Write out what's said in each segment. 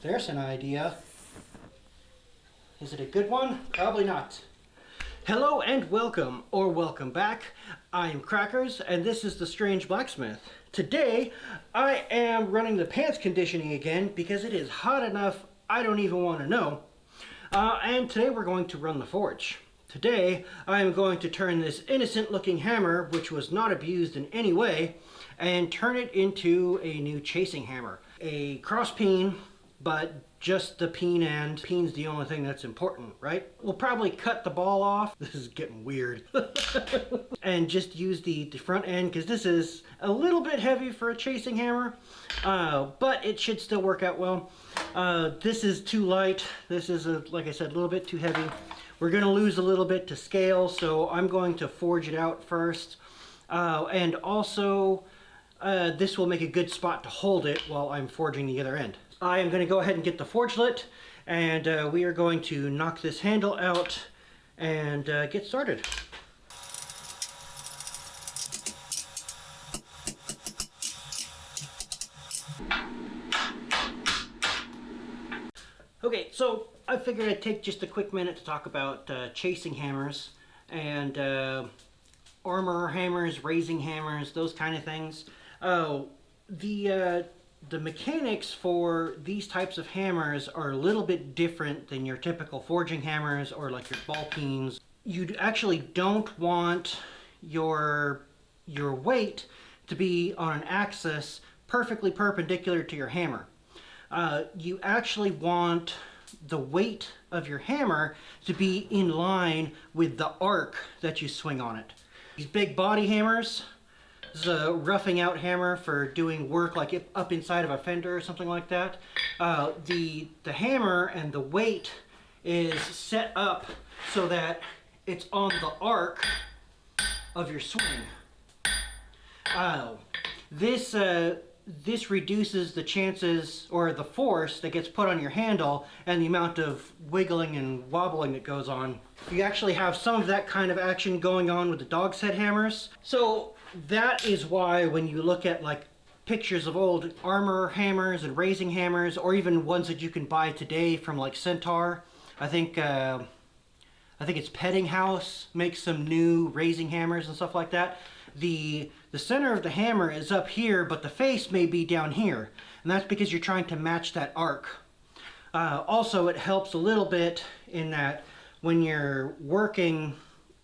There's an idea. Is it a good one? Probably not. Hello and welcome, or welcome back. I am Crackers, and this is the Strange Blacksmith. Today, I am running the pants conditioning again because it is hot enough I don't even want to know. And today we're going to run the forge. Today, I am going to turn this innocent looking hammer, which was not abused in any way, and turn it into a new chasing hammer. A cross peen, but just the peen end. Peen's the only thing that's important, right? We'll probably cut the ball off. This is getting weird. And just use the front end, because this is a little bit heavy for a chasing hammer, but it should still work out well. This is too light. This is, like I said, a little bit too heavy. We're going to lose a little bit to scale, so I'm going to forge it out first. And also, this will make a good spot to hold it while I'm forging the other end. I am going to go ahead and get the forge lit, and we are going to knock this handle out and get started. Okay, so I figured I'd take just a quick minute to talk about chasing hammers and armor hammers, raising hammers, those kind of things. The mechanics for these types of hammers are a little bit different than your typical forging hammers or like your ball peens. You actually don't want your weight to be on an axis perfectly perpendicular to your hammer. You actually want the weight of your hammer to be in line with the arc that you swing on it. These big body hammers, this is a roughing out hammer for doing work like up inside of a fender or something like that. The hammer and the weight is set up so that it's on the arc of your swing. This reduces the chances or the force that gets put on your handle and the amount of wiggling and wobbling that goes on. You actually have some of that kind of action going on with the dog's head hammers. So that is why when you look at like pictures of old armor hammers and raising hammers, or even ones that you can buy today from like Centaur, I think it's Petting House makes some new raising hammers and stuff like that. The center of the hammer is up here, but the face may be down here, and that's because you're trying to match that arc. Also, it helps a little bit in that when you're working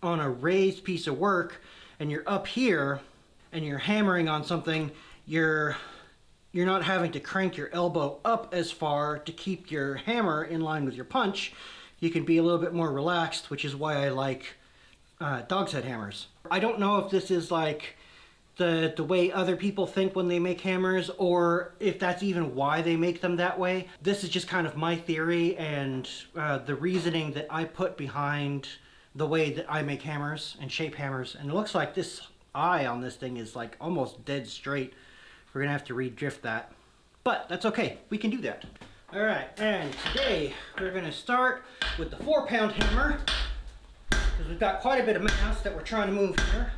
on a raised piece of work and you're up here and you're hammering on something, you're not having to crank your elbow up as far to keep your hammer in line with your punch. You can be a little bit more relaxed, which is why I like dog's head hammers. I don't know if this is like the way other people think when they make hammers, or if that's even why they make them that way. This is just kind of my theory and the reasoning that I put behind the way that I make hammers and shape hammers. And it looks like this eye on this thing is like almost dead straight. We're gonna have to re-drift that, but that's okay, we can do that. All right, and today we're gonna start with the 4-pound hammer, because we've got quite a bit of mass that we're trying to move here.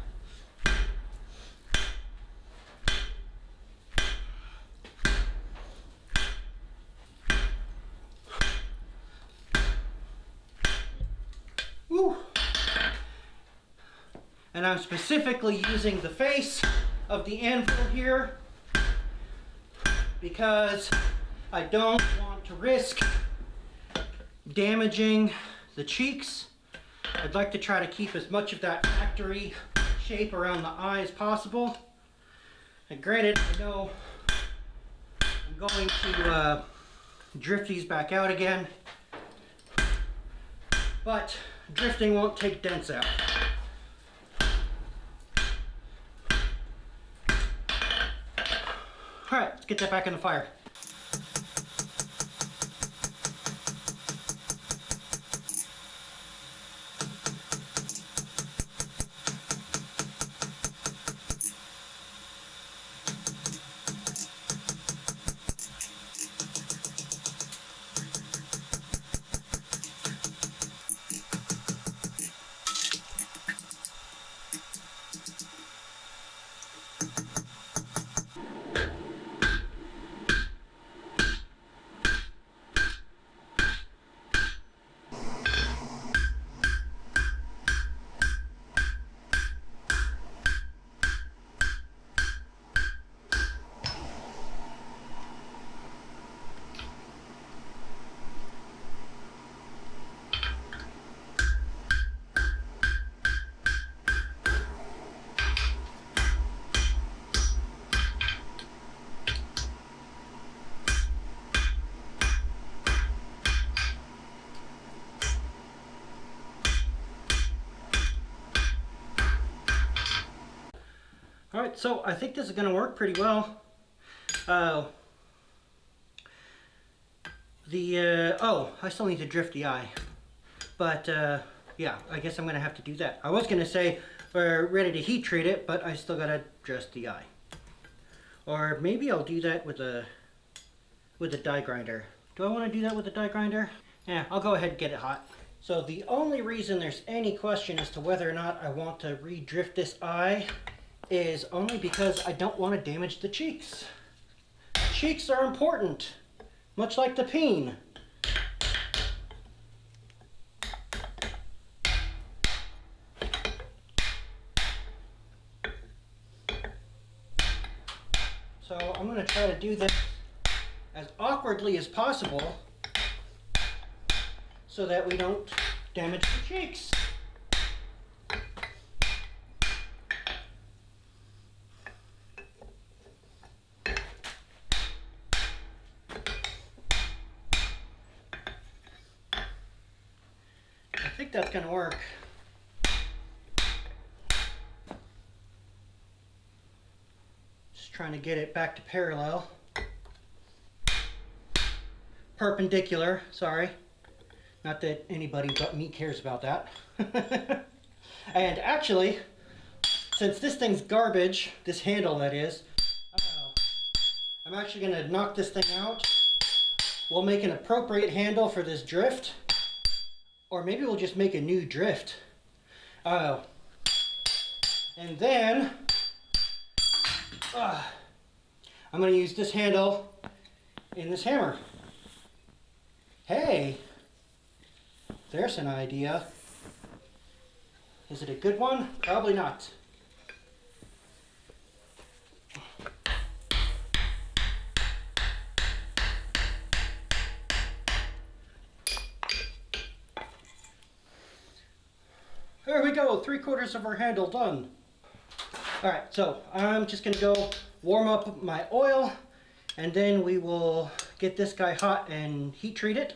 Woo. And I'm specifically using the face of the anvil here because I don't want to risk damaging the cheeks. I'd like to try to keep as much of that factory shape around the eye as possible. And granted, I know I'm going to drift these back out again, but drifting won't take dents out. All right, let's get that back in the fire. so I think this is going to work pretty well. I still need to drift the eye. But yeah, I guess I'm going to have to do that. I was going to say we're ready to heat treat it, but I still got to drift the eye. Or maybe I'll do that with a die grinder. Do I want to do that with a die grinder? Yeah, I'll go ahead and get it hot. So the only reason there's any question as to whether or not I want to re-drift this eye is only because I don't want to damage the cheeks. Cheeks are important, much like the Pein. So I'm going to try to do this as awkwardly as possible so that we don't damage the cheeks. I think that's going to work. Just trying to get it back to parallel. Perpendicular, sorry. Not that anybody but me cares about that. And actually, since this thing's garbage, this handle that is, I'm actually going to knock this thing out. We'll make an appropriate handle for this drift. Or maybe we'll just make a new drift. And then, I'm going to use this handle in this hammer. Hey, there's an idea. Is it a good one? Probably not. There we go, 3/4 of our handle done. Alright, so I'm just going to go warm up my oil, and then we will get this guy hot and heat treat it.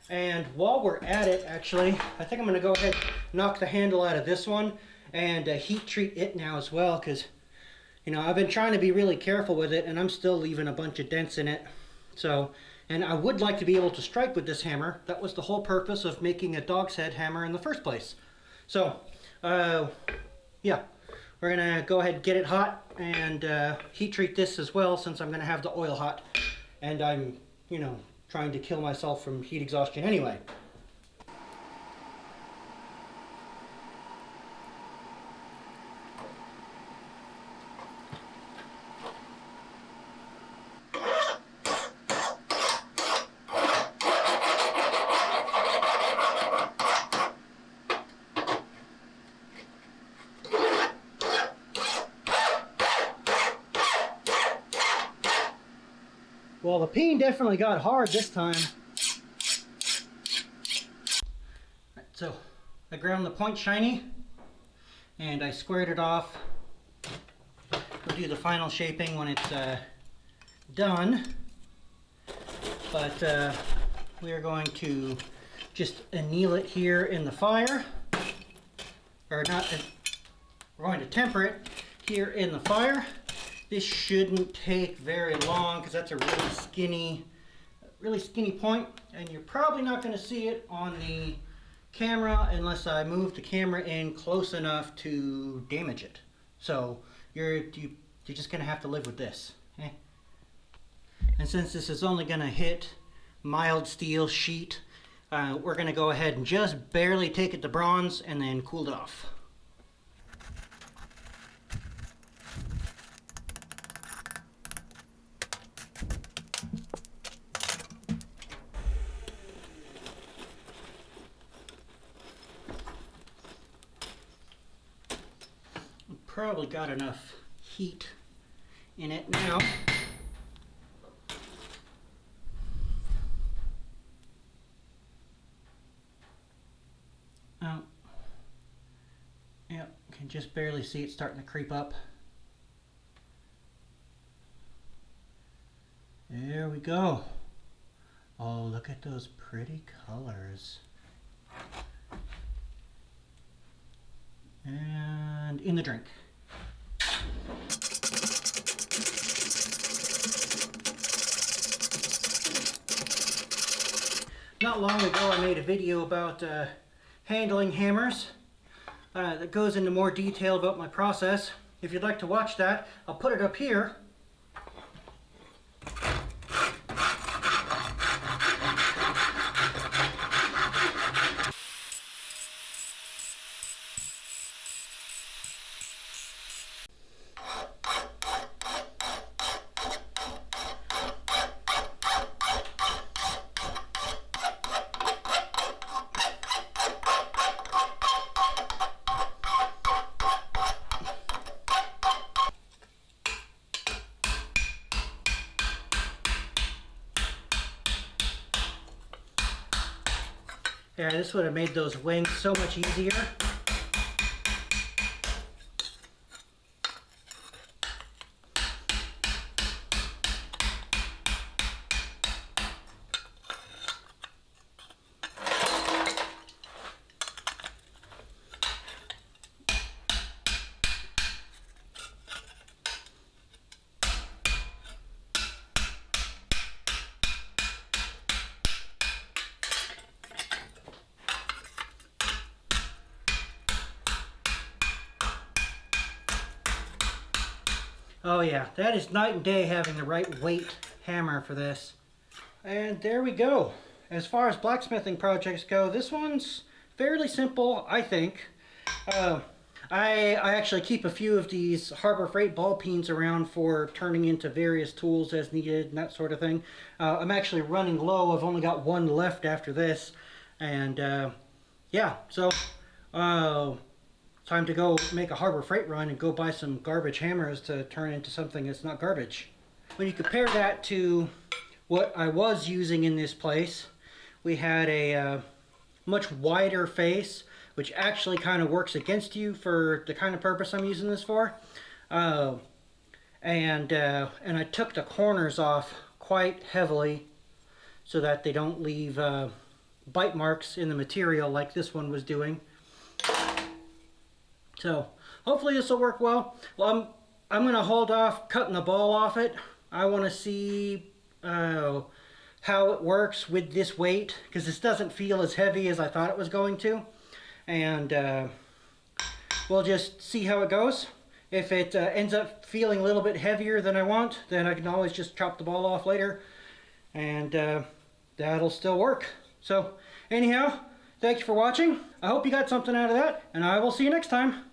And while we're at it, actually, I think I'm going to go ahead and knock the handle out of this one and heat treat it now as well, because, you know, I've been trying to be really careful with it and I'm still leaving a bunch of dents in it. So, and I would like to be able to strike with this hammer. That was the whole purpose of making a dog's head hammer in the first place. So, yeah, we're going to go ahead and get it hot and heat treat this as well, since I'm going to have the oil hot. And I'm, you know, trying to kill myself from heat exhaustion anyway. Well, the Pein definitely got hard this time. Right, so I ground the point shiny and I squared it off. We'll do the final shaping when it's done. But we are going to just anneal it here in the fire. Or not, we're going to temper it here in the fire. This shouldn't take very long because that's a really skinny point, and you're probably not going to see it on the camera unless I move the camera in close enough to damage it. So you're just going to have to live with this. Okay? And since this is only going to hit mild steel sheet, we're going to go ahead and just barely take it to bronze and then cool it off. Probably got enough heat in it now. Oh, yep, can just barely see it starting to creep up. There we go. Oh, look at those pretty colors. And in the drink. Not long ago I made a video about handling hammers that goes into more detail about my process. If you'd like to watch that, I'll put it up here. Yeah, this would have made those wings so much easier. Oh yeah, that is night and day having the right weight hammer for this. And there we go. As far as blacksmithing projects go, this one's fairly simple, I think. I actually keep a few of these Harbor Freight ball peens around for turning into various tools as needed and that sort of thing. I'm actually running low. I've only got one left after this. And yeah, so time to go make a Harbor Freight run and go buy some garbage hammers to turn into something that's not garbage. When you compare that to what I was using in this place, we had a much wider face, which actually kind of works against you for the kind of purpose I'm using this for. And I took the corners off quite heavily so that they don't leave bite marks in the material like this one was doing. So hopefully this will work well. Well, I'm going to hold off cutting the ball off it. I want to see how it works with this weight, because this doesn't feel as heavy as I thought it was going to. And we'll just see how it goes. If it ends up feeling a little bit heavier than I want, then I can always just chop the ball off later, and that'll still work. So anyhow, thank you for watching. I hope you got something out of that, and I will see you next time.